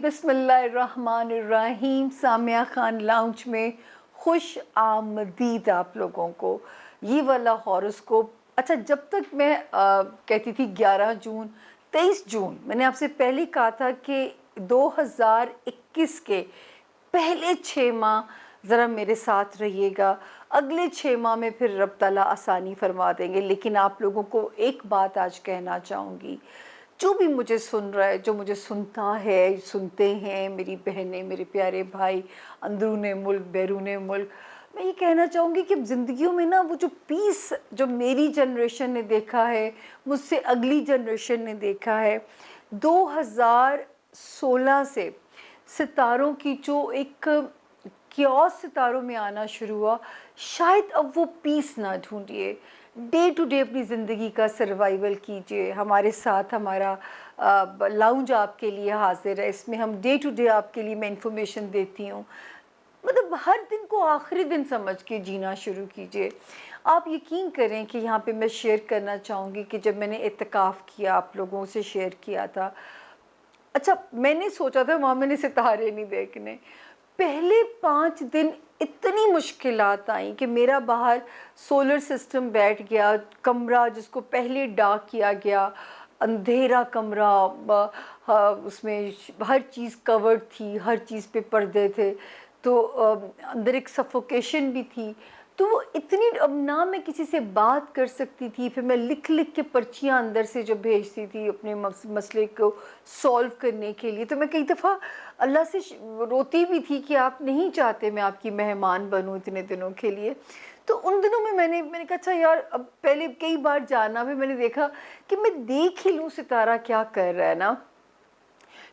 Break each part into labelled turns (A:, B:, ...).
A: बिस्मिल्लाहिर्रहमानिर्रहीम। सामिया खान लाउंज में खुश आमदीद आप लोगों को। ये वाला हॉरोस्कोप, अच्छा, जब तक मैं कहती थी 11 जून 23 जून, मैंने आपसे पहले कहा था कि 2021 के पहले 6 माह ज़रा मेरे साथ रहिएगा, अगले 6 माह में फिर रब ताला आसानी फरमा देंगे। लेकिन आप लोगों को एक बात आज कहना चाहूँगी, जो भी मुझे सुन रहा है, जो मुझे सुनता है, सुनते हैं, मेरी बहनें, मेरे प्यारे भाई, अंदरूने मुल्क, बैरूने मुल्क, मैं ये कहना चाहूँगी कि ज़िंदगियों में ना वो जो पीस जो मेरी जनरेशन ने देखा है, मुझसे अगली जनरेशन ने देखा है, 2016 से सितारों की जो एक क्योस सितारों में आना शुरू हुआ, शायद अब वो पीस ना ढूंढिए। डे टू डे अपनी ज़िंदगी का सर्वाइवल कीजिए। हमारे साथ हमारा लाउंज आपके लिए हाजिर है, इसमें हम डे टू डे आपके लिए मैं इंफॉर्मेशन देती हूँ। मतलब हर दिन को आखिरी दिन समझ के जीना शुरू कीजिए। आप यकीन करें कि यहाँ पे मैं शेयर करना चाहूँगी कि जब मैंने इत्तेकाफ़ किया, आप लोगों से शेयर किया था, अच्छा, मैंने सोचा था वहाँ मैंने सितारे नहीं देखने। पहले 5 दिन इतनी मुश्किलात आई कि मेरा बाहर सोलर सिस्टम बैठ गया, कमरा जिसको पहले डार्क किया गया, अंधेरा कमरा, उसमें हर चीज़ कवर्ड थी, हर चीज़ पे पर्दे थे, तो अंदर एक सफोकेशन भी थी। तो वो इतनी, अब ना मैं किसी से बात कर सकती थी, फिर मैं लिख लिख के पर्चियाँ अंदर से जो भेजती थी अपने मसले को सॉल्व करने के लिए। तो मैं कई दफ़ा अल्लाह से रोती भी थी कि आप नहीं चाहते मैं आपकी मेहमान बनूं इतने दिनों के लिए। तो उन दिनों में मैंने कहा, अच्छा यार, अब पहले कई बार जाना भी, मैंने देखा कि मैं देख ही लूँ सितारा क्या कर रहा है ना।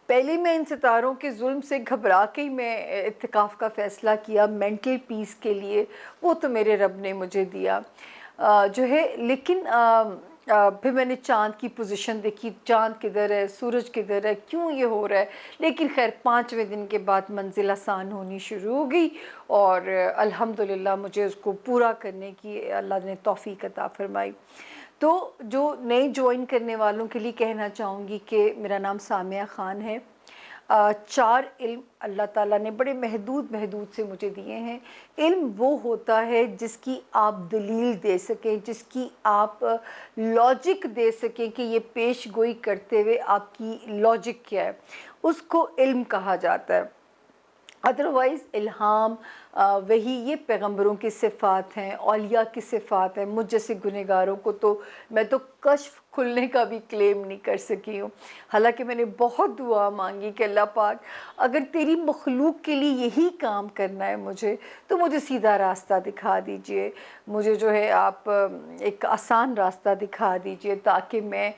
A: पहले मैं इन सितारों के जुल्म से घबरा के ही मैं इत्तेकाफ़ का फ़ैसला किया मेंटल पीस के लिए। वो तो मेरे रब ने मुझे दिया जो है। लेकिन फिर मैंने चाँद की पोजीशन देखी, चाँद किधर है, सूरज किधर है, क्यों ये हो रहा है। लेकिन खैर 5वें दिन के बाद मंजिल आसान होनी शुरू हो गई और अल्हम्दुलिल्लाह मुझे उसको पूरा करने की अल्लाह ने तौफ़ीक अता फ़रमाई। तो जो नए ज्वाइन करने वालों के लिए कहना चाहूँगी कि मेरा नाम सामिया ख़ान है। 4 इल्म अल्लाह ताला ने बड़े महदूद महदूद से मुझे दिए हैं। इल्म वो होता है जिसकी आप दलील दे सकें, जिसकी आप लॉजिक दे सकें कि ये पेश गोई करते हुए आपकी लॉजिक क्या है, उसको इल्म कहा जाता है। अदरवाइज़ इल्हाम, वही ये पैगंबरों की सिफ़ात हैं, औलिया की सिफ़ात हैं। मुझ जैसे गुनहगारों को तो मैं तो कश्फ खुलने का भी क्लेम नहीं कर सकी हूँ। हालांकि मैंने बहुत दुआ मांगी कि अल्लाह पाक, अगर तेरी मखलूक के लिए यही काम करना है मुझे, तो मुझे सीधा रास्ता दिखा दीजिए, मुझे जो है आप एक आसान रास्ता दिखा दीजिए, ताकि मैं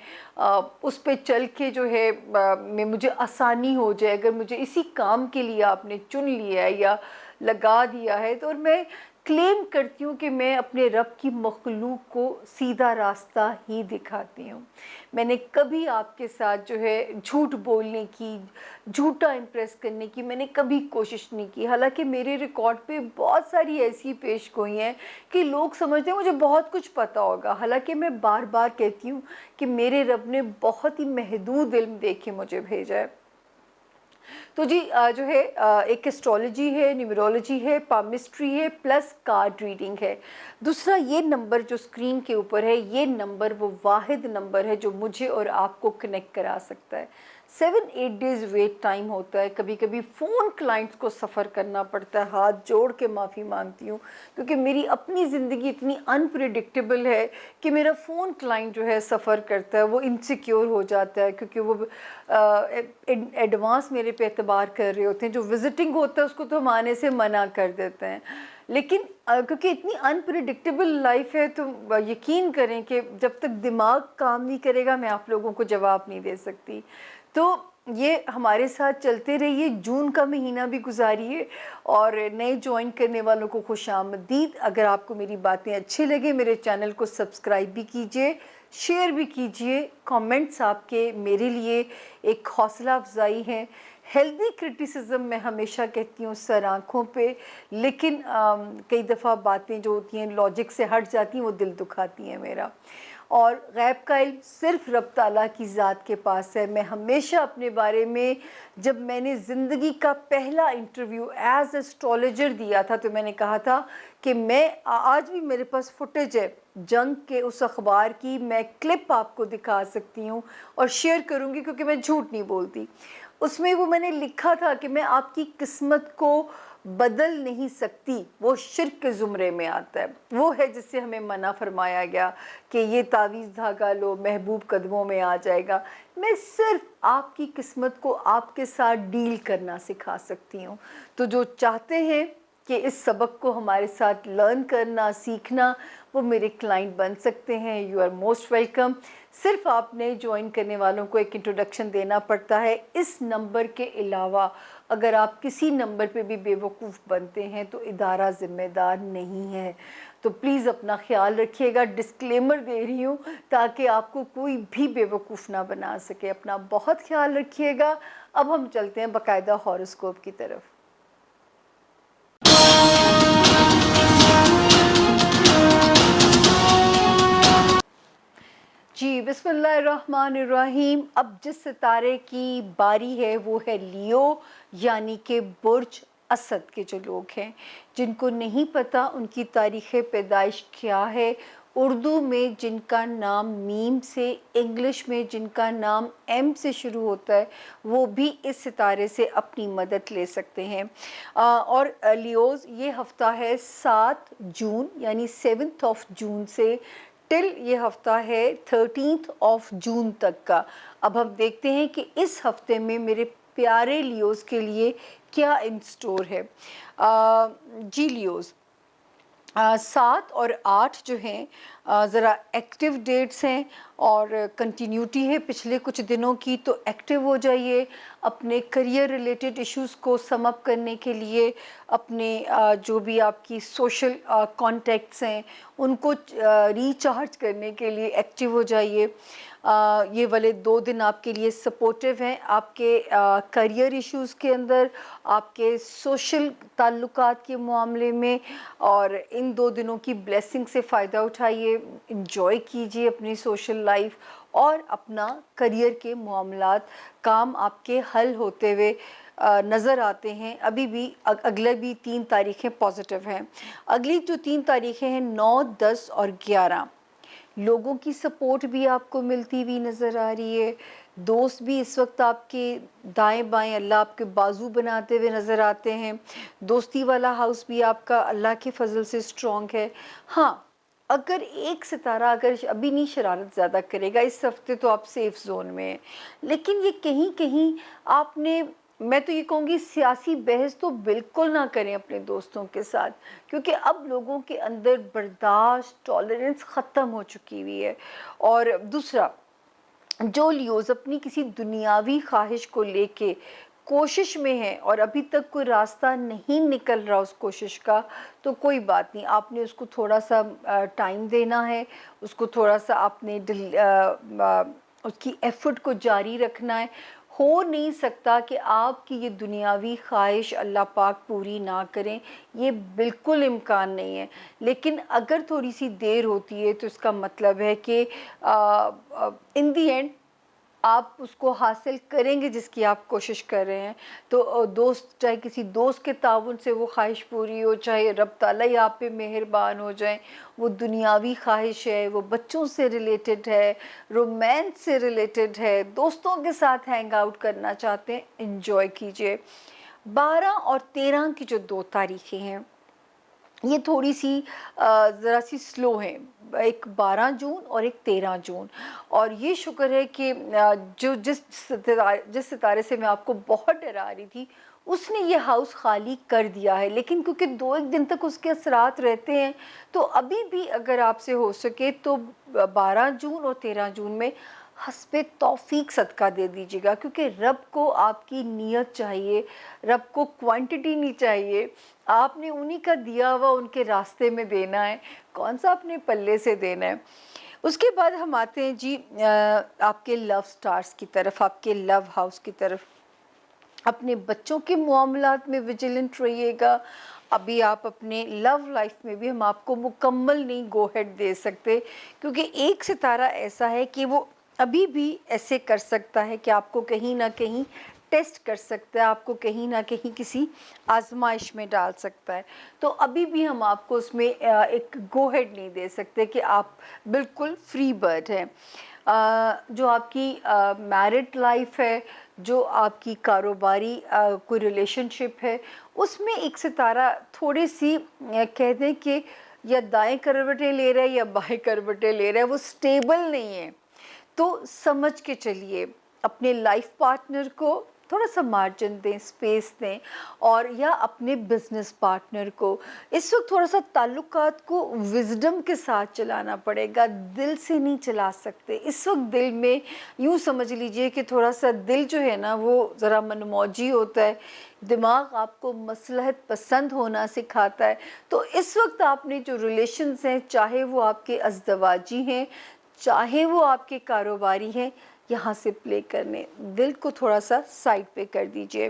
A: उस पे चल के जो है मैं मुझे आसानी हो जाए। अगर मुझे इसी काम के लिए आपने चुन लिया है या लगा दिया है, तो और मैं क्लेम करती हूँ कि मैं अपने रब की मखलूक को सीधा रास्ता ही दिखाती हूँ। मैंने कभी आपके साथ जो है झूठ बोलने की, झूठा इम्प्रेस करने की मैंने कभी कोशिश नहीं की। हालांकि मेरे रिकॉर्ड पे बहुत सारी ऐसी पेश गोई हैं कि लोग समझते हैं मुझे बहुत कुछ पता होगा। हालांकि मैं बार बार कहती हूँ कि मेरे रब ने बहुत ही महदूद इल्म दे के मुझे भेजा है। तो जी जो है एक एस्ट्रोलॉजी है, न्यूमरोलॉजी है, पामिस्ट्री है, प्लस कार्ड रीडिंग है। दूसरा, ये नंबर जो स्क्रीन के ऊपर है, ये नंबर वो वाहिद नंबर है जो मुझे और आपको कनेक्ट करा सकता है। 7-8 डेज़ वेट टाइम होता है। कभी कभी फ़ोन क्लाइंट्स को सफ़र करना पड़ता है। हाथ जोड़ के माफ़ी मांगती हूँ, क्योंकि मेरी अपनी ज़िंदगी इतनी अनप्रिडिक्टेबल है कि मेरा फ़ोन क्लाइंट जो है सफ़र करता है, वो इनसिक्योर हो जाता है, क्योंकि वो एडवांस मेरे पे एतबार कर रहे होते हैं। जो विजिटिंग होता है उसको तो हम आने से मना कर देते हैं। लेकिन क्योंकि इतनी अनप्रिडिक्टेबल लाइफ है, तो यकीन करें कि जब तक दिमाग काम नहीं करेगा मैं आप लोगों को जवाब नहीं दे सकती। तो ये हमारे साथ चलते रहिए, जून का महीना भी गुजारिए और नए ज्वाइन करने वालों को खुशामदीद। अगर आपको मेरी बातें अच्छी लगे, मेरे चैनल को सब्सक्राइब भी कीजिए, शेयर भी कीजिए। कमेंट्स आपके मेरे लिए एक हौसला अफजाई हैं हेल्दी क्रिटिसिज्म मैं हमेशा कहती हूँ सर आँखों पे, लेकिन कई दफ़ा बातें जो होती हैं लॉजिक से हट जाती हैं, वो दिल दुखाती हैं मेरा। और गैब का इल्म सिर्फ़ रब ताला की ज़ात के पास है। मैं हमेशा अपने बारे में, जब मैंने ज़िंदगी का पहला इंटरव्यू एज़ एस्ट्रोलॉजर दिया था, तो मैंने कहा था कि मैं आज भी मेरे पास फुटेज है जंग के उस अखबार की, मैं क्लिप आपको दिखा सकती हूँ और शेयर करूँगी, क्योंकि मैं झूठ नहीं बोलती। उसमें वो मैंने लिखा था कि मैं आपकी किस्मत को बदल नहीं सकती, वो शिर्क के ज़ुमरे में आता है, वो है जिससे हमें मना फरमाया गया कि ये तावीज़ धागा लो, महबूब कदमों में आ जाएगा। मैं सिर्फ आपकी किस्मत को आपके साथ डील करना सिखा सकती हूँ। तो जो चाहते हैं कि इस सबक को हमारे साथ लर्न करना, सीखना, वो मेरे क्लाइंट बन सकते हैं। You are most welcome. सिर्फ आपने ज्वाइन करने वालों को एक इंट्रोडक्शन देना पड़ता है। इस नंबर के अलावा अगर आप किसी नंबर पे भी बेवकूफ़ बनते हैं तो इदारा ज़िम्मेदार नहीं है। तो प्लीज़ अपना ख्याल रखिएगा। डिस्क्लेमर दे रही हूँ ताकि आपको कोई भी बेवकूफ़ ना बना सके। अपना बहुत ख्याल रखिएगा। अब हम चलते हैं बाकायदा हॉरोस्कोप की तरफ। जी, बिस्मिल्लाहिर्रहमानिर्रहीम। अब जिस सितारे की बारी है वो है लियो, यानी कि बुर्ज असद के जो लोग हैं। जिनको नहीं पता उनकी तारीख़ पैदाइश क्या है, उर्दू में जिनका नाम मीम से, इंग्लिश में जिनका नाम एम से शुरू होता है, वो भी इस सितारे से अपनी मदद ले सकते हैं। और लियोज़ ये हफ़्ता है 7 जून यानी 7th ऑफ जून से टिल ये हफ़्ता है 13th ऑफ जून तक का। अब हम देखते हैं कि इस हफ़्ते में मेरे प्यारे लियोज़ के लिए क्या इन स्टोर है। जी लियोज़, 7 और 8 जो हैं ज़रा एक्टिव डेट्स हैं और कंटिन्यूटी है पिछले कुछ दिनों की, तो एक्टिव हो जाइए। अपने करियर रिलेटेड इश्यूज़ को सम अप करने के लिए, अपने जो भी आपकी सोशल कॉन्टैक्ट्स हैं उनको रिचार्ज करने के लिए एक्टिव हो जाइए। ये वाले 2 दिन आपके लिए सपोर्टिव हैं, आपके करियर इश्यूज़ के अंदर, आपके सोशल ताल्लुकात के मामले में। और इन 2 दिनों की ब्लेसिंग से फ़ायदा उठाइए, एंजॉय कीजिए अपनी सोशल लाइफ और अपना करियर के मामलात, काम आपके हल होते हुए नज़र आते हैं। अभी भी अगले भी 3 तारीखें पॉजिटिव हैं। अगली जो 3 तारीखें हैं 9, 10 और 11, लोगों की सपोर्ट भी आपको मिलती हुई नज़र आ रही है। दोस्त भी इस वक्त आपके दाएं बाएं अल्लाह आपके बाजू बनाते हुए नज़र आते हैं। दोस्ती वाला हाउस भी आपका अल्लाह के फजल से स्ट्रॉन्ग है। हाँ, अगर एक सितारा अगर अभी नहीं शरारत ज़्यादा करेगा इस हफ्ते, तो आप सेफ जोन में हैं। लेकिन ये कहीं कहीं आपने, मैं तो ये कहूँगी, सियासी बहस तो बिल्कुल ना करें अपने दोस्तों के साथ, क्योंकि अब लोगों के अंदर बर्दाश्त, टॉलरेंस ख़त्म हो चुकी हुई है। और दूसरा, जो लियोज़ अपनी किसी दुनियावी ख्वाहिश को लेके कोशिश में है और अभी तक कोई रास्ता नहीं निकल रहा उस कोशिश का, तो कोई बात नहीं, आपने उसको थोड़ा सा टाइम देना है, उसको थोड़ा सा आपने उसकी एफ़र्ट को जारी रखना है। हो नहीं सकता कि आपकी ये दुनियावी ख्वाहिश अल्लाह पाक पूरी ना करें, ये बिल्कुल इम्कान नहीं है। लेकिन अगर थोड़ी सी देर होती है तो इसका मतलब है कि इन दी एंड आप उसको हासिल करेंगे जिसकी आप कोशिश कर रहे हैं। तो दोस्त, चाहे किसी दोस्त के ताउन से वो ख्वाहिश पूरी हो, चाहे रब ताला ही आप पे मेहरबान हो जाए, वो दुनियावी ख्वाहिश है, वो बच्चों से रिलेटेड है, रोमांस से रिलेटेड है, दोस्तों के साथ हैंग आउट करना चाहते हैं, एंजॉय कीजिए। 12 और 13 की जो 2 तारीखें हैं, ये थोड़ी सी ज़रा सी स्लो हैं। एक 12 जून और एक 13 जून। और ये शुक्र है कि जो जिस सितारे से मैं आपको बहुत डरा रही थी, उसने ये हाउस खाली कर दिया है। लेकिन क्योंकि 2-1 दिन तक उसके असरात रहते हैं, तो अभी भी अगर आपसे हो सके तो 12 जून और 13 जून में हस्बे तौफीक सदका दे दीजिएगा, क्योंकि रब को आपकी नीयत चाहिए, रब को क्वांटिटी नहीं चाहिए। आपने उन्हीं का दिया हुआ उनके रास्ते में देना है, कौन सा अपने पल्ले से देना है। उसके बाद हम आते हैं जी आपके लव स्टार्स की तरफ, आपके लव हाउस की तरफ। अपने बच्चों के मामलात में विजिलेंट रहिएगा। अभी आप अपने लव लाइफ में भी हम आपको मुकम्मल नहीं गो हेड दे सकते, क्योंकि एक सितारा ऐसा है कि वो अभी भी ऐसे कर सकता है कि आपको कहीं ना कहीं टेस्ट कर सकता है, आपको कहीं ना कहीं किसी आजमाइश में डाल सकता है। तो अभी भी हम आपको उसमें एक गो हेड नहीं दे सकते कि आप बिल्कुल फ्री बर्ड हैं। जो आपकी मैरिड लाइफ है, जो आपकी कारोबारी कोई रिलेशनशिप है, उसमें एक सितारा थोड़ी सी कह दें कि या दाएं करवटें ले रहा है या बाएं करवटें ले रहा है, वो स्टेबल नहीं है। तो समझ के चलिए, अपने लाइफ पार्टनर को थोड़ा सा मार्जिन दें, स्पेस दें, और या अपने बिजनेस पार्टनर को इस वक्त थोड़ा सा ताल्लुकात को विजडम के साथ चलाना पड़ेगा, दिल से नहीं चला सकते इस वक्त। दिल में यूँ समझ लीजिए कि थोड़ा सा दिल जो है ना वो ज़रा मनमौजी होता है, दिमाग आपको मसलहत पसंद होना सिखाता है। तो इस वक्त आपने जो रिलेशंस हैं, चाहे वो आपके अज़दवाजी हैं, चाहे वो आपके कारोबारी हैं, यहाँ से प्ले करने, दिल को थोड़ा सा साइड पे कर दीजिए।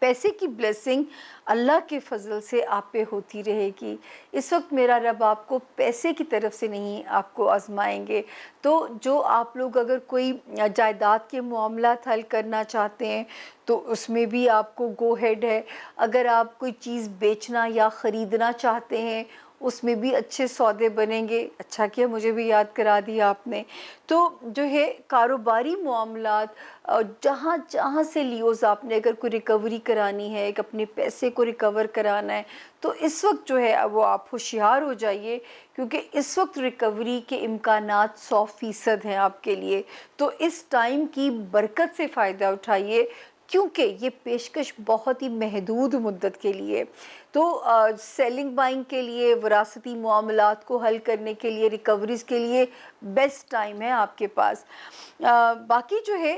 A: पैसे की ब्लेसिंग अल्लाह के फजल से आप पे होती रहेगी। इस वक्त मेरा रब आपको पैसे की तरफ से नहीं आपको आजमाएंगे। तो जो आप लोग अगर कोई जायदाद के मामलात हल करना चाहते हैं तो उसमें भी आपको गो हेड है। अगर आप कोई चीज़ बेचना या ख़रीदना चाहते हैं उसमें भी अच्छे सौदे बनेंगे। अच्छा किया मुझे भी याद करा दिया आपने। तो जो है कारोबारी मामलात, जहाँ जहाँ से लियोज़ आपने अगर कोई रिकवरी करानी है, एक अपने पैसे को रिकवर कराना है, तो इस वक्त जो है वो आप होशियार हो जाइए, क्योंकि इस वक्त रिकवरी के इम्कानात 100% हैं आपके लिए। तो इस टाइम की बरकत से फ़ायदा उठाइए, क्योंकि ये पेशकश बहुत ही महदूद मुद्दत के लिए। तो सेलिंग बाइंग के लिए, वरासती मामलात को हल करने के लिए, रिकवरीज़ के लिए बेस्ट टाइम है आपके पास। बाकी जो है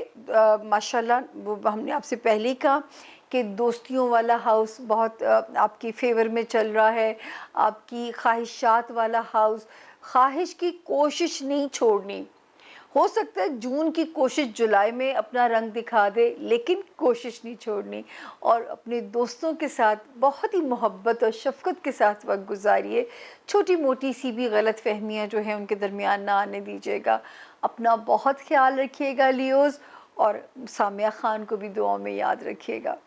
A: माशाल्लाह, वो हमने आपसे पहले ही कहा कि दोस्तियों वाला हाउस बहुत आपकी फेवर में चल रहा है। आपकी ख्वाहिशात वाला हाउस, ख्वाहिश की कोशिश नहीं छोड़नी। हो सकता है जून की कोशिश जुलाई में अपना रंग दिखा दे, लेकिन कोशिश नहीं छोड़नी। और अपने दोस्तों के साथ बहुत ही मोहब्बत और शफ़क़त के साथ वक्त गुजारिए। छोटी मोटी सी भी गलत फहमियाँ जो हैं उनके दरमियान ना आने दीजिएगा। अपना बहुत ख्याल रखिएगा लियोज़, और सामिया ख़ान को भी दुआओं में याद रखिएगा।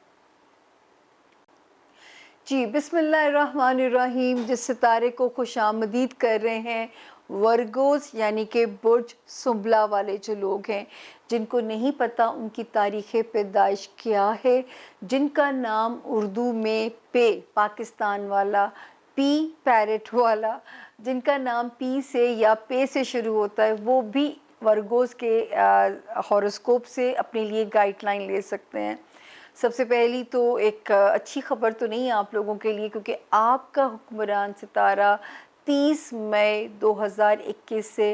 A: जी, बिस्मिल्लाहिर्रहमानिर्रहीम। जिस सितारे को खुशामदीद कर रहे हैं, वर्गोज़ यानी कि बुर्ज सुंबला वाले जो लोग हैं, जिनको नहीं पता उनकी तारीख़ पैदाइश क्या है, जिनका नाम उर्दू में पे पाकिस्तान वाला, पी पैरेट वाला, जिनका नाम पी से या पे से शुरू होता है, वो भी वर्गोज़ के हॉरोस्कोप से अपने लिए गाइडलाइन ले सकते हैं। सबसे पहली तो एक अच्छी खबर तो नहीं है आप लोगों के लिए, क्योंकि आपका हुक्मरान सितारा 30 मई 2021 से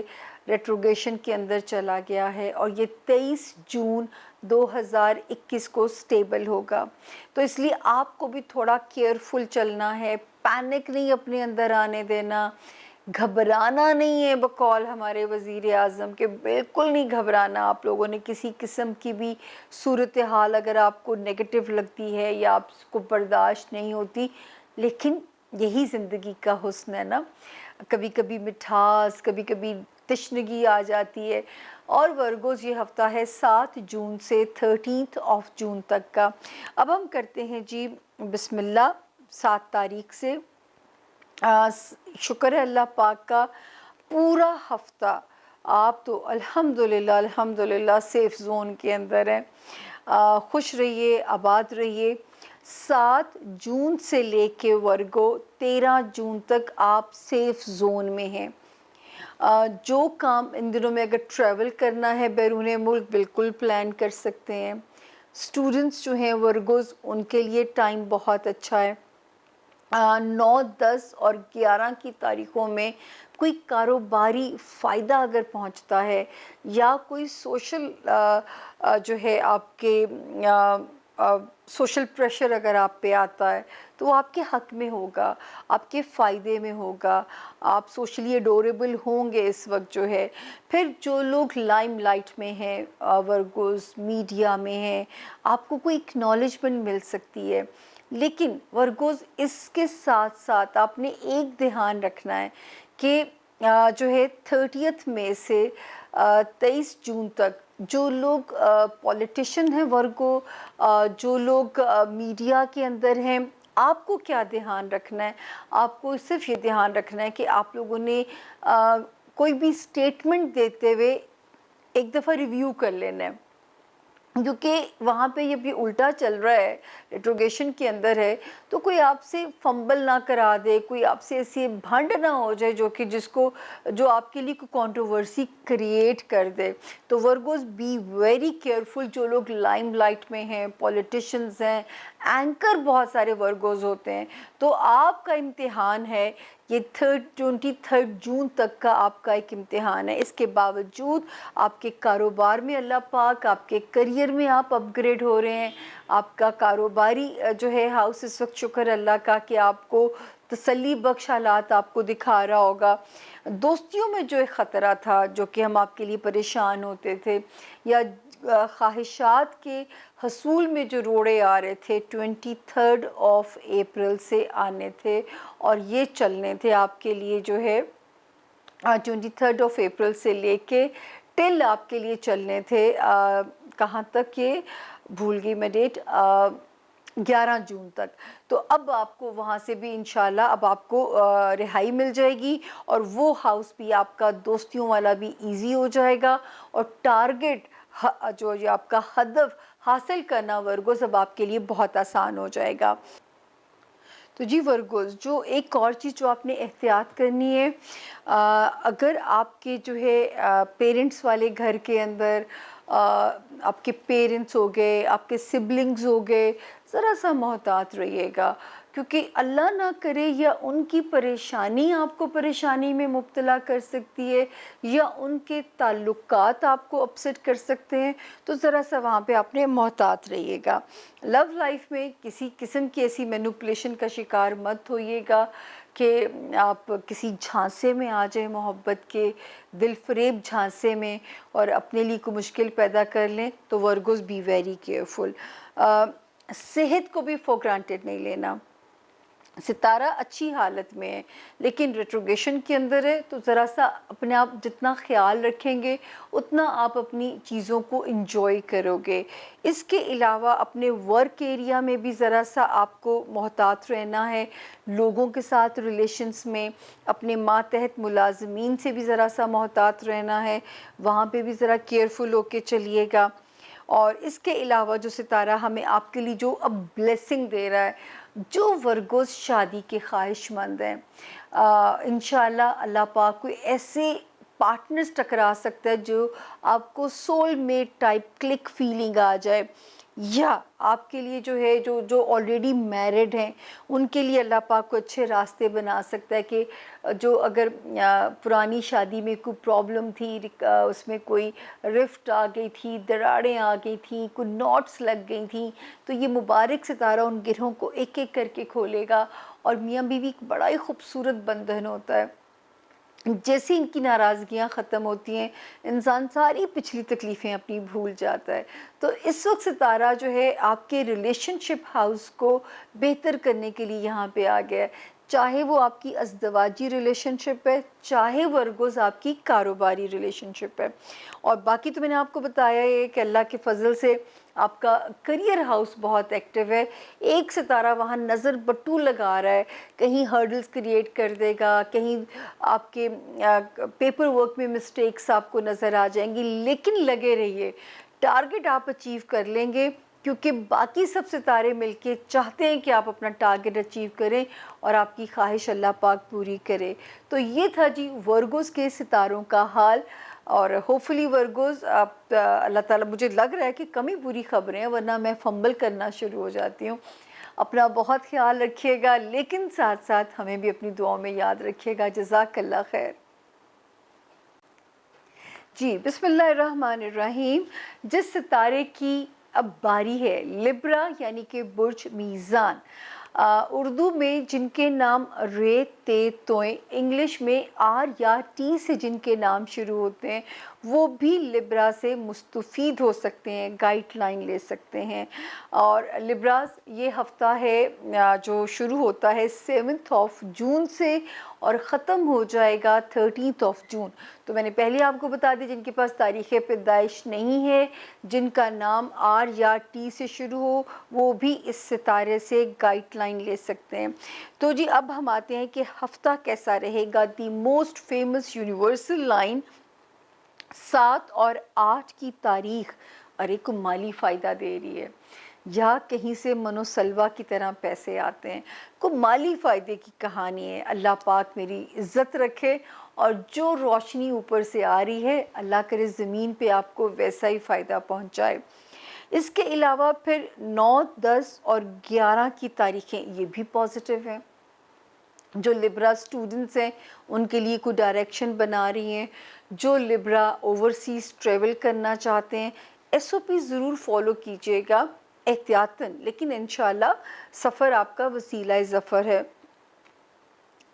A: रेट्रोगेशन के अंदर चला गया है, और ये 23 जून 2021 को स्टेबल होगा। तो इसलिए आपको भी थोड़ा केयरफुल चलना है, पैनिक नहीं अपने अंदर आने देना, घबराना नहीं है। बकौल हमारे वज़ीर आज़म के बिल्कुल नहीं घबराना। आप लोगों ने किसी किस्म की भी सूरत हाल अगर आपको नेगेटिव लगती है या आपको बर्दाश्त नहीं होती, लेकिन यही ज़िंदगी का हुस्न है ना, कभी कभी मिठास, कभी कभी तशनगी आ जाती है। और वर्गोज़ ये हफ़्ता है 7 जून से 13 जून तक का। अब हम करते हैं जी बिस्मिल्लाह 7 तारीख से। शुक्र है अल्लाह पाक का, पूरा हफ्ता आप तो अल्हम्दुलिल्लाह अल्हम्दुलिल्लाह सेफ़ ज़ोन के अंदर हैं। खुश रहिए, आबाद रहिए। 7 जून से लेके वर्गो 13 जून तक आप सेफ़ ज़ोन में हैं। जो काम इन दिनों में अगर ट्रैवल करना है बैरून मुल्क, बिल्कुल प्लान कर सकते हैं। स्टूडेंट्स जो हैं वर्गोज़, उनके लिए टाइम बहुत अच्छा है। 9, 10 और 11 की तारीख़ों में कोई कारोबारी फ़ायदा अगर पहुंचता है, या कोई सोशल जो है आपके सोशल प्रेशर अगर आप पे आता है तो वो आपके हक में होगा, आपके फ़ायदे में होगा, आप सोशली एडोरेबल होंगे इस वक्त जो है। फिर जो लोग लाइमलाइट में हैं, वर्गोस मीडिया में हैं, आपको कोई एक्नॉलेजमेंट मिल सकती है, लेकिन वर्गोस इसके साथ साथ आपने एक ध्यान रखना है कि जो है 30 मई से 23 जून तक जो लोग पॉलिटिशियन हैं वर्गो, जो लोग मीडिया के अंदर हैं, आपको क्या ध्यान रखना है? आपको सिर्फ ये ध्यान रखना है कि आप लोगों ने कोई भी स्टेटमेंट देते हुए एक दफ़ा रिव्यू कर लेना है, क्योंकि वहाँ पे ये भी उल्टा चल रहा है, रिट्रोगेशन के अंदर है, तो कोई आपसे फंबल ना करा दे, कोई आपसे ऐसी भंड ना हो जाए जो कि जिसको जो आपके लिए कोई कंट्रोवर्सी क्रिएट कर दे। तो वर्गोस बी वेरी केयरफुल, जो लोग लाइमलाइट में हैं, पॉलिटिशियंस हैं, एंकर बहुत सारे वर्गोस होते हैं, तो आपका इम्तिहान है ये 23 जून तक का आपका एक इम्तिहान है। इसके बावजूद आपके कारोबार में अल्लाह पाक, आपके करियर में आप अपग्रेड हो रहे हैं, आपका कारोबारी जो है हाउस इस वक्त शुक्र अल्लाह का कि आपको तसल्ली बख्श हालात आपको दिखा रहा होगा। दोस्तियों में जो एक ख़तरा था, जो कि हम आपके लिए परेशान होते थे, या ख्वाहिशात के हसूल में जो रोड़े आ रहे थे 23 अप्रैल से आने थे, और ये चलने थे आपके लिए जो है 23 अप्रैल से लेके टिल आपके लिए चलने थे, कहाँ तक ये भूल गई मैं डेट, 11 जून तक। तो अब आपको वहाँ से भी इंशाल्लाह अब आपको रिहाई मिल जाएगी, और वो हाउस भी आपका दोस्तियों वाला भी इजी हो जाएगा, और टारगेट जो ये आपका हदफ हासिल करना वर्गोस अब आपके लिए बहुत आसान हो जाएगा। तो जी वर्गोस, जो एक और चीज़ जो आपने एहतियात करनी है, अगर आपके जो है पेरेंट्स वाले घर के अंदर आपके पेरेंट्स हो गए, आपके सिबलिंग्स हो गए, ज़रा सा मोहतात रहिएगा, क्योंकि अल्लाह ना करे या उनकी परेशानी आपको परेशानी में मुब्तला कर सकती है, या उनके ताल्लुकात आपको अपसेट कर सकते हैं। तो ज़रा सा वहाँ पे आपने मोहतात रहिएगा। लव लाइफ में किसी किस्म की ऐसी मैनिपुलेशन का शिकार मत होइएगा कि आप किसी झांसे में आ जाए, मोहब्बत के दिलफरेब झांसे में, और अपने लिए कोई मुश्किल पैदा कर लें। तो वर्गोस बी वेरी केयरफुल। सेहत को भी फॉर ग्रांटेड नहीं लेना। सितारा अच्छी हालत में है, लेकिन रेट्रोगेशन के अंदर है, तो ज़रा सा अपने आप जितना ख्याल रखेंगे उतना आप अपनी चीज़ों को इंजॉय करोगे। इसके अलावा अपने वर्क एरिया में भी ज़रा सा आपको मोहतात रहना है, लोगों के साथ रिलेशंस में, अपने मातहत मुलाजमीन से भी ज़रा सा मोहतात रहना है, वहाँ पे भी ज़रा केयरफुल होके चलिएगा। और इसके अलावा जो सितारा हमें आपके लिए जो अब ब्लेसिंग दे रहा है, जो वर्गोस शादी के ख्वाहिशमंद हैं, इंशाल्लाह अल्लाह पाक कोई ऐसे पार्टनर्स टकरा सकता है जो आपको सोलमेट टाइप क्लिक फीलिंग आ जाए, या आपके लिए जो है जो जो ऑलरेडी मैरिड हैं उनके लिए अल्लाह पाक को अच्छे रास्ते बना सकता है कि जो अगर पुरानी शादी में कोई प्रॉब्लम थी, उसमें कोई रिफ्ट आ गई थी, दरारें आ गई थी, कोई नॉट्स लग गई थी, तो ये मुबारक सितारा उन गिरों को एक एक करके खोलेगा, और मियाँ बीवी एक बड़ा ही खूबसूरत बंधन होता है। जैसे इनकी नाराज़गियाँ ख़त्म होती हैं, इंसान सारी पिछली तकलीफ़ें अपनी भूल जाता है। तो इस वक्त सितारा जो है आपके रिलेशनशिप हाउस को बेहतर करने के लिए यहाँ पे आ गया है, चाहे वो आपकी अज़दवाजी रिलेशनशिप है, चाहे वर्गोस आपकी कारोबारी रिलेशनशिप है। और बाकी तो मैंने आपको बताया है कि अल्लाह के फ़ज़ल से आपका करियर हाउस बहुत एक्टिव है। एक सितारा वहाँ नज़र बट्टू लगा रहा है, कहीं हर्डल्स क्रिएट कर देगा, कहीं आपके पेपर वर्क में मिस्टेक्स आपको नज़र आ जाएंगी, लेकिन लगे रहिए, टारगेट आप अचीव कर लेंगे, क्योंकि बाकी सब सितारे मिलके चाहते हैं कि आप अपना टारगेट अचीव करें और आपकी ख्वाहिश अल्लाह पाक पूरी करे। तो ये था जी वर्गोस के सितारों का हाल, और होपफुली वर्गोस आप अल्लाह ताला, मुझे लग रहा है कि कम ही बुरी खबरें हैं, वरना मैं फंबल करना शुरू हो जाती हूँ। अपना बहुत ख्याल रखिएगा, लेकिन साथ साथ हमें भी अपनी दुआओं में याद रखिएगा। जज़ाकल्लाह खैर। जी बिस्मिल्लाहिर्रहमानिर्रहीम। जिस सितारे की अब बारी है लिब्रा यानी कि बुर्ज मीज़ान। उर्दू में जिनके नाम रे, ते, तोय, इंग्लिश में आर या टी से जिनके नाम शुरू होते हैं वो भी लिब्रा से मुस्तफ़ीद हो सकते हैं, गाइडलाइन ले सकते हैं। और लिब्रास ये हफ्ता है जो शुरू होता है 7 ऑफ जून से और ख़त्म हो जाएगा 13 ऑफ जून। तो मैंने पहले आपको बता दी जिनके पास तारीख़ पैदाइश नहीं है, जिनका नाम आर या टी से शुरू हो, वो भी इस सितारे से गाइडलाइन ले सकते हैं। तो जी अब हम आते हैं कि हफ्ता कैसा रहेगा। The most famous universal line 7 और 8 की तारीख अरे को माली फ़ायदा दे रही है या कहीं से मनोसलवा की तरह पैसे आते हैं, को माली फ़ायदे की कहानी है। अल्लाह पाक मेरी इज़्ज़त रखे और जो रोशनी ऊपर से आ रही है अल्लाह करे ज़मीन पे आपको वैसा ही फ़ायदा पहुंचाए। इसके अलावा फिर 9, 10 और 11 की तारीखें ये भी पॉजिटिव हैं। जो लिब्रा स्टूडेंट्स हैं उनके लिए कोई डायरेक्शन बना रही हैं। जो लिब्रा ओवरसीज़ ट्रेवल करना चाहते हैं एसओपी ज़रूर फॉलो कीजिएगा एहतियातन, लेकिन इंशाल्लाह सफ़र आपका वसीला ज़फ़र है।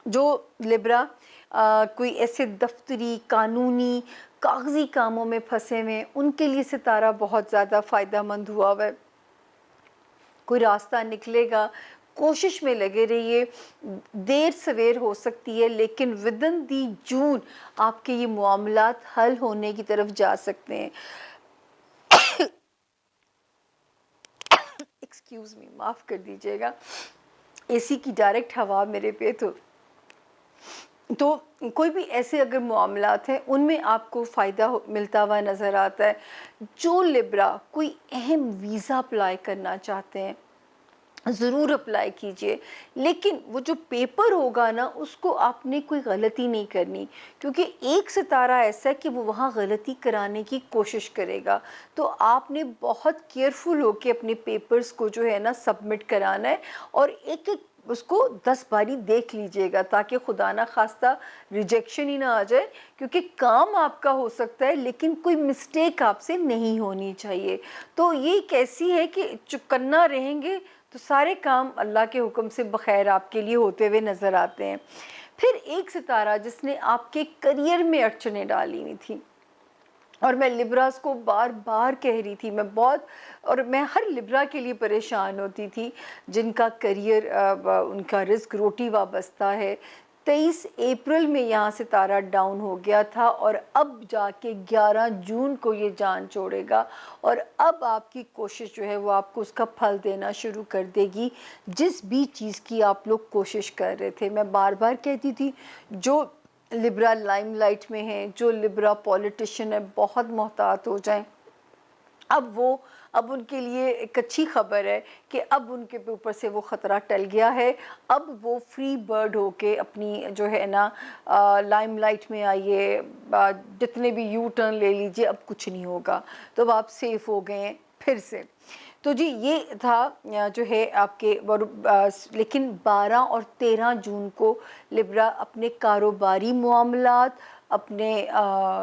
A: जो लिब्रा कोई ऐसे दफ्तरी कानूनी कागज़ी कामों में फंसे हुए हैं उनके लिए सितारा बहुत ज़्यादा फ़ायदेमंद हुआ हुआ है। कोई रास्ता निकलेगा, कोशिश में लगे रहिए। देर सवेर हो सकती है लेकिन विदिन दी जून आपके ये मामलात हल होने की तरफ जा सकते हैं। एक्सक्यूज़ मी, माफ़ कर दीजिएगा, एसी की डायरेक्ट हवा मेरे पे तो कोई भी ऐसे अगर मामलात हैं उनमें आपको फ़ायदा मिलता हुआ नज़र आता है। जो लिब्रा कोई अहम वीज़ा अप्लाई करना चाहते हैं ज़रूर अप्लाई कीजिए, लेकिन वो जो पेपर होगा ना उसको आपने कोई गलती नहीं करनी, क्योंकि एक सितारा ऐसा है कि वो वहाँ गलती कराने की कोशिश करेगा। तो आपने बहुत केयरफुल होकर अपने पेपर्स को जो है ना सबमिट कराना है और एक एक उसको 10 बारी देख लीजिएगा ताकि खुदा ना खास्ता रिजेक्शन ही ना आ जाए, क्योंकि काम आपका हो सकता है लेकिन कोई मिस्टेक आपसे नहीं होनी चाहिए। तो ये कैसी है कि चुकन्ना रहेंगे तो सारे काम अल्लाह के हुक्म से बखैर आपके लिए होते हुए नज़र आते हैं। फिर एक सितारा जिसने आपके करियर में अड़चनें डाली हुई थी और मैं लिब्रास को बार बार कह रही थी, मैं हर लिब्रा के लिए परेशान होती थी जिनका करियर उनका रिस्क रोटी वाबस्ता है। 23 अप्रैल में यहाँ सितारा डाउन हो गया था और अब जाके 11 जून को ये जान छोड़ेगा और अब आपकी कोशिश जो है वो आपको उसका फल देना शुरू कर देगी। जिस भी चीज़ की आप लोग कोशिश कर रहे थे, मैं बार बार कहती थी जो लिब्रा लाइमलाइट में हैं, जो लिब्रा पॉलिटिशियन है, बहुत मोहतात हो जाएं। अब उनके लिए एक अच्छी खबर है कि अब उनके ऊपर से वो ख़तरा टल गया है। अब वो फ्री बर्ड होके अपनी जो है ना लाइमलाइट में आइए, जितने भी यू टर्न ले लीजिए, अब कुछ नहीं होगा। तो अब आप सेफ़ हो गए हैं फिर से। तो जी ये था जो है आपके लेकिन 12 और 13 जून को लिब्रा अपने कारोबारी मामलात, अपने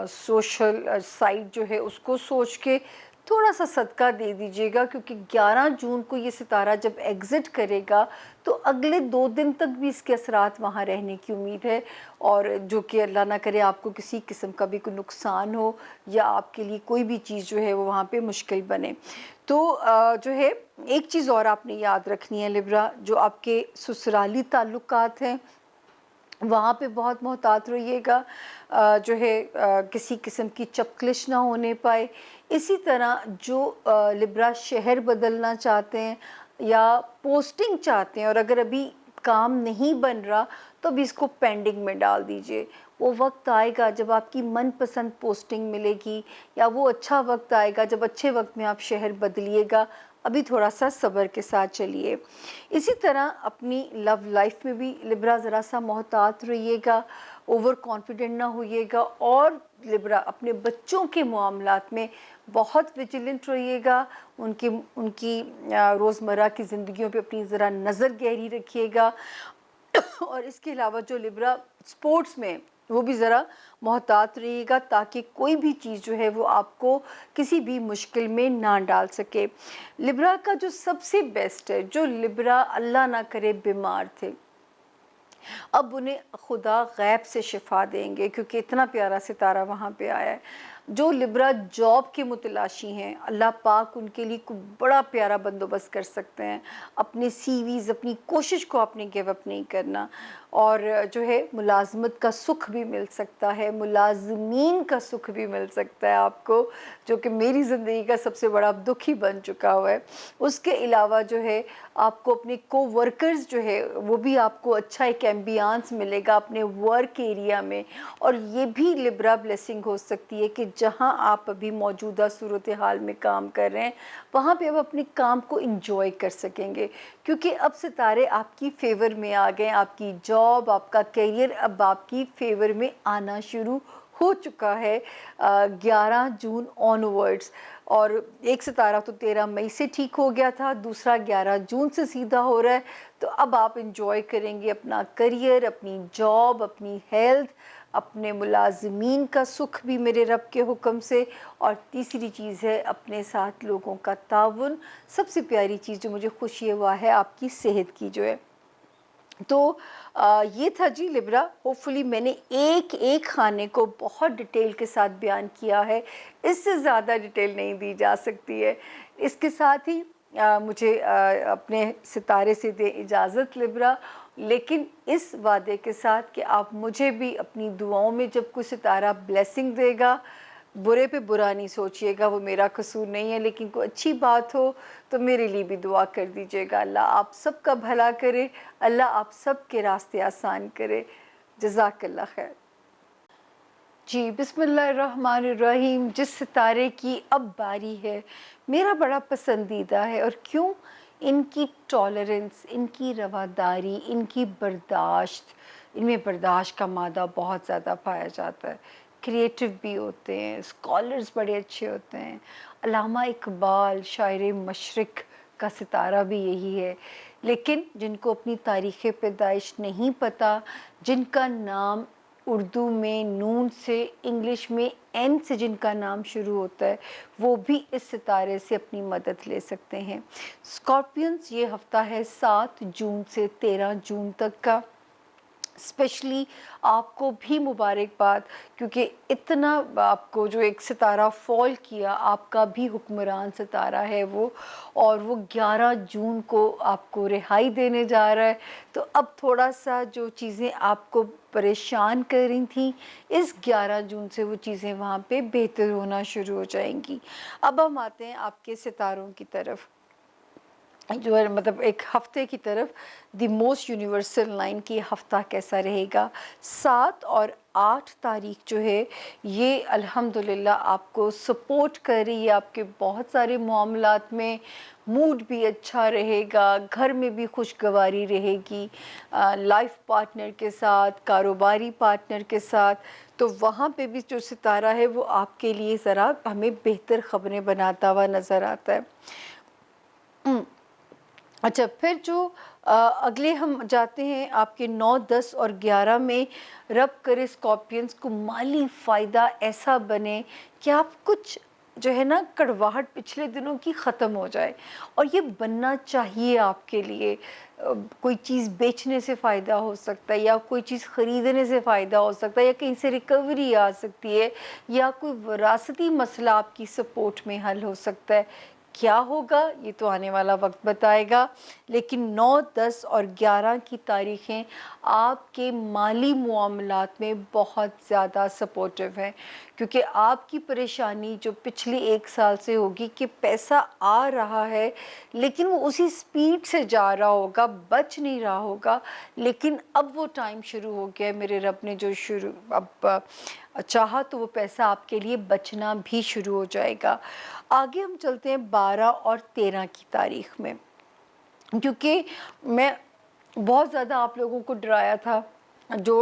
A: सोशल साइड जो है उसको सोच के थोड़ा सा सदका दे दीजिएगा, क्योंकि 11 जून को ये सितारा जब एग्ज़िट करेगा तो अगले 2 दिन तक भी इसके असरात वहाँ रहने की उम्मीद है, और जो कि अल्लाह ना करे आपको किसी किस्म का भी कोई नुकसान हो या आपके लिए कोई भी चीज़ जो है वो वहाँ पे मुश्किल बने। तो जो है एक चीज़ और आपने याद रखनी है लिब्रा, जो आपके ससुराली ताल्लुकात हैं वहाँ पे बहुत मोहतात रहिएगा, जो है किसी किस्म की चपकलिश ना होने पाए। इसी तरह जो लिब्रा शहर बदलना चाहते हैं या पोस्टिंग चाहते हैं और अगर अभी काम नहीं बन रहा तो अभी इसको पेंडिंग में डाल दीजिए। वो वक्त आएगा जब आपकी मनपसंद पोस्टिंग मिलेगी, या वो अच्छा वक्त आएगा जब अच्छे वक्त में आप शहर बदलिएगा। अभी थोड़ा सा सब्र के साथ चलिए। इसी तरह अपनी लव लाइफ में भी लिब्रा ज़रा सा मोहतात रहिएगा, ओवर कॉन्फिडेंट ना होइएगा, और लिब्रा अपने बच्चों के मामलात में बहुत विजिलेंट रहिएगा। उनकी रोज़मर्रा की ज़िंदगियों पे अपनी ज़रा नज़र गहरी रखिएगा। और इसके अलावा जो लिब्रा स्पोर्ट्स में वो भी ज़रा मोहतात रहिएगा ताकि कोई भी चीज़ जो है वो आपको किसी भी मुश्किल में ना डाल सके। लिब्रा का जो सबसे बेस्ट है, जो लिब्रा अल्लाह ना करे बीमार थे, अब उन्हें खुदा गैब से शिफा देंगे क्योंकि इतना प्यारा सितारा वहाँ पे आया है। जो लिब्रा जॉब के मुतलाशी हैं, अल्लाह पाक उनके लिए कोई बड़ा प्यारा बंदोबस्त कर सकते हैं। अपने सीवीज़, अपनी कोशिश को आपने गिव अप नहीं करना, और जो है मुलाज़मत का सुख भी मिल सकता है, मुलाज़मीन का सुख भी मिल सकता है आपको, जो कि मेरी ज़िंदगी का सबसे बड़ा दुख ही बन चुका हुआ है। उसके अलावा जो है आपको अपने कोवर्कर्स जो है वो भी आपको अच्छा एक एम्बियंस मिलेगा अपने वर्क एरिया में। और ये भी लिब्रा ब्लेसिंग हो सकती है कि जहां आप अभी मौजूदा सूरत हाल में काम कर रहे हैं वहां पे आप अपने काम को इंजॉय कर सकेंगे, क्योंकि अब सितारे आपकी फेवर में आ गए। आपकी जॉब, आपका करियर अब आपकी फेवर में आना शुरू हो चुका है 11 जून ऑनवर्ड्स। और एक सितारा तो 13 मई से ठीक हो गया था, दूसरा 11 जून से सीधा हो रहा है। तो अब आप इंजॉय करेंगे अपना करियर, अपनी जॉब, अपनी हेल्थ, अपने मुलाजमीन का सुख भी मेरे रब के हुक्म से। और तीसरी चीज़ है अपने साथ लोगों का ताउन। सबसे प्यारी चीज़ जो मुझे खुशी है वह है आपकी सेहत की जो है। तो ये था जी लिब्रा। होपफुली मैंने एक एक खाने को बहुत डिटेल के साथ बयान किया है, इससे ज़्यादा डिटेल नहीं दी जा सकती है। इसके साथ ही मुझे अपने सितारे से दे इजाज़त लिब्रा, लेकिन इस वादे के साथ कि आप मुझे भी अपनी दुआओं में जब कोई सितारा ब्लेसिंग देगा, बुरे पे बुरा नहीं सोचिएगा, वो मेरा कसूर नहीं है, लेकिन कोई अच्छी बात हो तो मेरे लिए भी दुआ कर दीजिएगा। अल्लाह आप सबका भला करे, अल्लाह आप सबके रास्ते आसान करे। जज़ाकल्लाह खैर। जी, बिस्मिल्लाहिर्रहमानिर्रहीम। जिस सितारे की अब बारी है, मेरा बड़ा पसंदीदा है। और क्यों? इनकी टॉलरेंस, इनकी रवादारी, इनकी बर्दाश्त, इनमें बर्दाश्त का मादा बहुत ज़्यादा पाया जाता है। क्रिएटिव भी होते हैं, स्कॉलर्स बड़े अच्छे होते हैं। अल्लामा इकबाल शायर मशरिक़ का सितारा भी यही है। लेकिन जिनको अपनी तारीख़ पैदाइश नहीं पता, जिनका नाम उर्दू में नून से, इंग्लिश में एन से जिनका नाम शुरू होता है, वो भी इस सितारे से अपनी मदद ले सकते हैं। स्कॉर्पियंस, ये हफ्ता है 7 जून से 13 जून तक का। स्पेशली आपको भी मुबारकबाद, क्योंकि इतना आपको जो एक सितारा फॉल किया, आपका भी हुक्मरान सितारा है वो, और वो 11 जून को आपको रिहाई देने जा रहा है। तो अब थोड़ा सा जो चीज़ें आपको परेशान कर रही थी, इस 11 जून से वो चीज़ें वहाँ पे बेहतर होना शुरू हो जाएंगी। अब हम आते हैं आपके सितारों की तरफ, जो है मतलब एक हफ्ते की तरफ। द मोस्ट यूनिवर्सल लाइन की हफ्ता कैसा रहेगा? 7 और 8 तारीख जो है ये अल्हम्दुलिल्लाह आपको सपोर्ट कर रही है आपके बहुत सारे मामलात में। मूड भी अच्छा रहेगा, घर में भी खुशगवारी रहेगी, लाइफ पार्टनर के साथ, कारोबारी पार्टनर के साथ। तो वहाँ पे भी जो सितारा है वो आपके लिए ज़रा हमें बेहतर ख़बरें बनाता हुआ नज़र आता है। अच्छा, फिर जो अगले हम जाते हैं आपके 9, 10 और 11 में। रब करे स्कॉर्पियंस को माली फ़ायदा ऐसा बने कि आप कुछ जो है ना कड़वाहट पिछले दिनों की ख़त्म हो जाए, और ये बनना चाहिए आपके लिए। कोई चीज़ बेचने से फ़ायदा हो सकता है, या कोई चीज़ ख़रीदने से फ़ायदा हो सकता है, या कहीं से रिकवरी आ सकती है, या कोई विरासती मसला आपकी सपोर्ट में हल हो सकता है। क्या होगा ये तो आने वाला वक्त बताएगा, लेकिन 9, 10 और 11 की तारीखें आपके माली मामलात में बहुत ज़्यादा सपोर्टिव हैं, क्योंकि आपकी परेशानी जो पिछले 1 साल से होगी कि पैसा आ रहा है लेकिन वो उसी स्पीड से जा रहा होगा, बच नहीं रहा होगा। लेकिन अब वो टाइम शुरू हो गया है, मेरे रब ने जो शुरू अब चाहा तो वो पैसा आपके लिए बचना भी शुरू हो जाएगा। आगे हम चलते हैं 12 और 13 की तारीख में, क्योंकि मैं बहुत ज़्यादा आप लोगों को डराया था। जो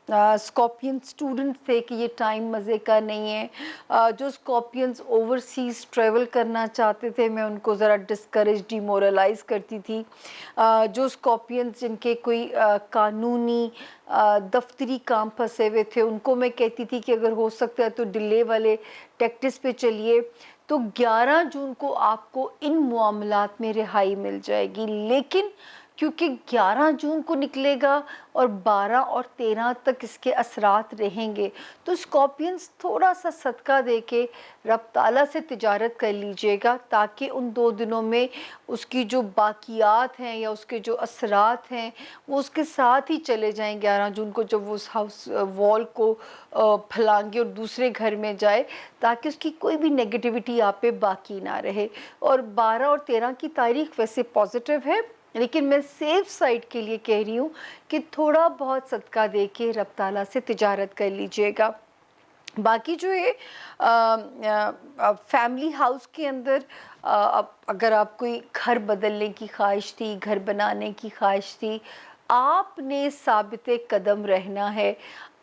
A: स्कॉर्पियन स्टूडेंट्स थे कि ये टाइम मज़े का नहीं है। जो स्कॉर्पियंस ओवरसीज़ ट्रैवल करना चाहते थे, मैं उनको ज़रा डिस्करेज डिमोरलाइज़ करती थी। जो स्कॉर्पियंस जिनके कोई कानूनी दफ्तरी काम फंसे हुए थे, उनको मैं कहती थी कि अगर हो सकता है तो डिले वाले टैक्टिस पे चलिए। तो 11 जून को आपको इन मामलात में रिहाई मिल जाएगी, लेकिन क्योंकि 11 जून को निकलेगा और 12 और 13 तक इसके असरात रहेंगे, तो स्कॉर्पियंस थोड़ा सा सदका दे के रब ताला से तिजारत कर लीजिएगा, ताकि उन 2 दिनों में उसकी जो बाकियात हैं या उसके जो असरात हैं वो उसके साथ ही चले जाएं। 11 जून को जब वो उस हाउस वॉल को फैलाएंगे और दूसरे घर में जाए, ताकि उसकी कोई भी नेगेटिविटी आप पे बाकी ना रहे। और 12 और 13 की तारीख वैसे पॉजिटिव है, लेकिन मैं सेफ साइड के लिए कह रही हूँ कि थोड़ा बहुत सदका दे के रब ताला से तिजारत कर लीजिएगा। बाकी जो है फैमिली हाउस के अंदर अब अगर आप कोई घर बदलने की ख्वाहिश थी, घर बनाने की ख्वाहिश थी, आपने साबित कदम रहना है।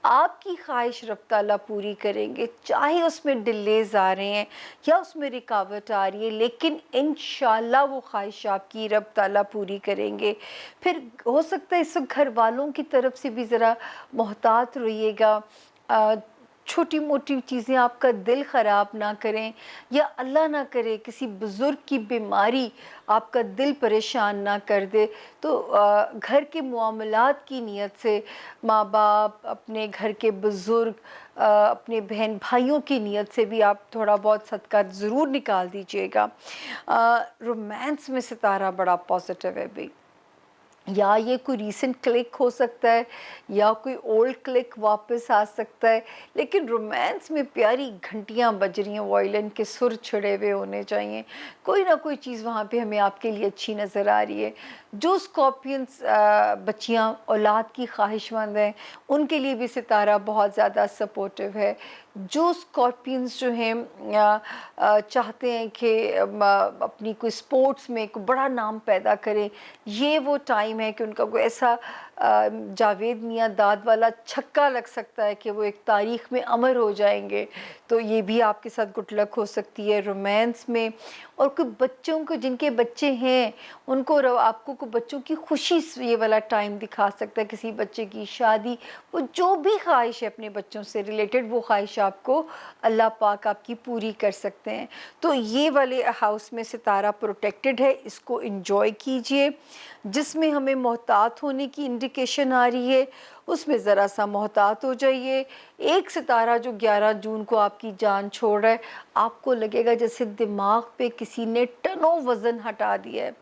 A: आपकी ख्वाहिश रब ताला पूरी करेंगे, चाहे उसमें डिलेज़ आ रहे हैं या उसमें रुकावट आ रही है, लेकिन इंशाल्लाह वो ख्वाहिश आपकी रब ताला पूरी करेंगे। फिर हो सकता है इस वक्त घर वालों की तरफ से भी ज़रा मोहतात रहिएगा। छोटी मोटी चीज़ें आपका दिल ख़राब ना करें, या अल्लाह ना करे किसी बुज़ुर्ग की बीमारी आपका दिल परेशान ना कर दे। तो घर के मामलात की नीयत से माँ बाप, अपने घर के बुज़ुर्ग, अपने बहन भाइयों की नीयत से भी आप थोड़ा बहुत सदका ज़रूर निकाल दीजिएगा। रोमांस में सितारा बड़ा पॉजिटिव है भाई, या ये कोई रीसेंट क्लिक हो सकता है या कोई ओल्ड क्लिक वापस आ सकता है, लेकिन रोमांस में प्यारी घंटियां बज रही हैं, वायलिन के सुर छिड़े हुए होने चाहिए। कोई ना कोई चीज़ वहाँ पे हमें आपके लिए अच्छी नज़र आ रही है। जो स्कॉर्पियंस बच्चियाँ औलाद की ख्वाहिशमंद हैं, उनके लिए भी सितारा बहुत ज़्यादा सपोर्टिव है। जो स्कॉर्पियंस जो हैं चाहते हैं कि अपनी कोई स्पोर्ट्स में कोई बड़ा नाम पैदा करें, ये वो टाइम है कि उनका कोई ऐसा जावेद मियाँ दाद वाला छक्का लग सकता है कि वो एक तारीख़ में अमर हो जाएंगे। तो ये भी आपके साथ गुड लक हो सकती है रोमांस में। और कोई बच्चों को, जिनके बच्चे हैं, उनको आपको को बच्चों की खुशी ये वाला टाइम दिखा सकता है, किसी बच्चे की शादी, वो जो भी ख्वाहिश है अपने बच्चों से रिलेटेड, वो ख्वाहिश आपको अल्लाह पाक आपकी पूरी कर सकते हैं। तो ये वाले हाउस में सितारा प्रोटेक्टेड है, इसको एंजॉय कीजिए। जिसमें हमें मोहतात होने की इंडिकेशन आ रही है, उसमें ज़रा सा मोहतात हो जाइए। एक सितारा जो 11 जून को आपकी जान छोड़ रहा है, आपको लगेगा जैसे दिमाग पे किसी ने टनों वज़न हटा दिया है,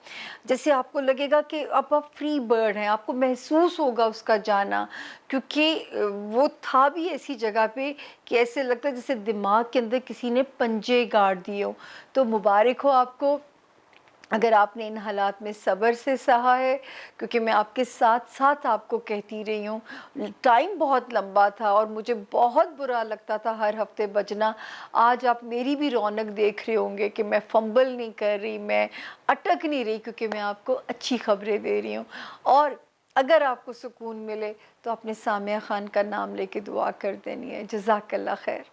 A: जैसे आपको लगेगा कि अब आप फ्री बर्ड हैं, आपको महसूस होगा उसका जाना, क्योंकि वो था भी ऐसी जगह पे कि ऐसे लगता है जैसे दिमाग के अंदर किसी ने पंजे गाड़ दिए हो। तो मुबारक हो आपको, अगर आपने इन हालात में सब्र से सहा है, क्योंकि मैं आपके साथ साथ आपको कहती रही हूँ। टाइम बहुत लंबा था और मुझे बहुत बुरा लगता था हर हफ्ते बजना। आज आप मेरी भी रौनक देख रहे होंगे कि मैं फंबल नहीं कर रही, मैं अटक नहीं रही, क्योंकि मैं आपको अच्छी खबरें दे रही हूँ। और अगर आपको सुकून मिले तो अपने सामिया खान का नाम लेके दुआ कर देनी है। जज़ाकल्लाह खैर।